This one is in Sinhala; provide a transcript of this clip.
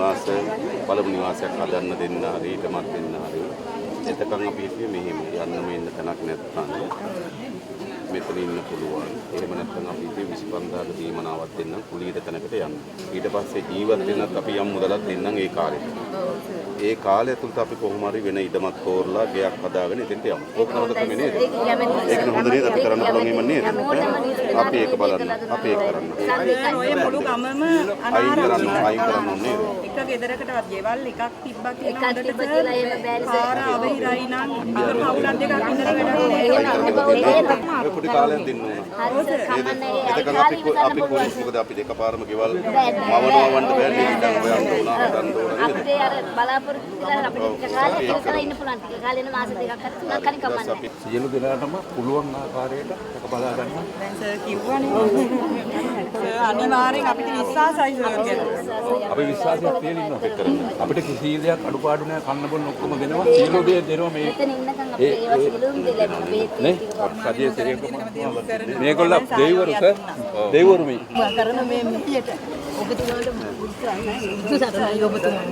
නිවාස බලමු නිවාසයක් හදන්න දෙන්න හරි ඊටමත් දෙන්න හරි එතකන් අපි හිතුවේ මෙහෙම යන්න මෙන්න තැනක් නැත්නම් මෙතන ඉන්න පුළුවන්. එහෙම නැත්නම් අපි හිතුවේ 25000ක දීමනාවක් දෙන්න කුලීට තැනකට යන්න. ඊට පස්සේ ජීවත් වෙන්නත් අපි යම් මුදලක් දෙන්නම් ඒ කාලෙට. ඒ කාලය තුලත් අපි කොහොම හරි වෙන ඉඩමක් තෝරලා ගෙයක් හදාගෙන එතෙන්ට යමු. ඕක නේද තමයි නේද? ඒක නේද නේද අපි කරන්න පුළුවන් එහෙම නේද? අපි ඒක බලන්න. අපි ඒක කරන්න. ඔය මුළු ගමම අයින් කරන්න නේද? එක ගෙදරකටවත් ගෙවල් එකක් තිබ්බා කියලා හොඳට පාර අවහිරයි නම් අර කවුලක් දෙකක් ඉඳලා වැඩක් පොඩි කාලයක් දෙන්න ඕන. එතකන් අපි කොහොමද මොකද අපි දෙකපාරම ගෙවල් මවනවා වන්න බෑනේ ඉඳන් හොයන්න ඕන හදන්න ඕන නේද? අපිට අර බලාපොරොත්තු වෙලා අපිට කාලයක් ඉස්සර ඉන්න පුළුවන්. ටික කාලෙන මාස දෙකක් හරි තුනක් හරි කමන්නේ. සියලු දෙනාටම පුළුවන් ආකාරයට එක බලා ගන්න. දැන් සර් කිව්වනේ. සර් අනිවාර්යෙන් අපිට විශ්වාසයි සර් ගැන. අපි විශ්වාසයක් තියෙන ඉන්නවා ඒක කරන්න. අපිට කිසි දෙයක් අඩුපාඩු නැහැ කන්න බොන්න ඔක්කොම දෙනවා. සියලු දේ දෙනවා මේ. මෙතන ඉන්නකම් අපේ ඒවා සියලුම දේ ලැබෙන්නේ. නේ? සජේ සේකම මේගොල්ලෝ දෙවිවරු සර්. දෙවිවරු මේ. කරන මේ මිටියට ඔබතුමාට බුද්ධ සරණයි. බුදු සරණයි ඔබතුමාට.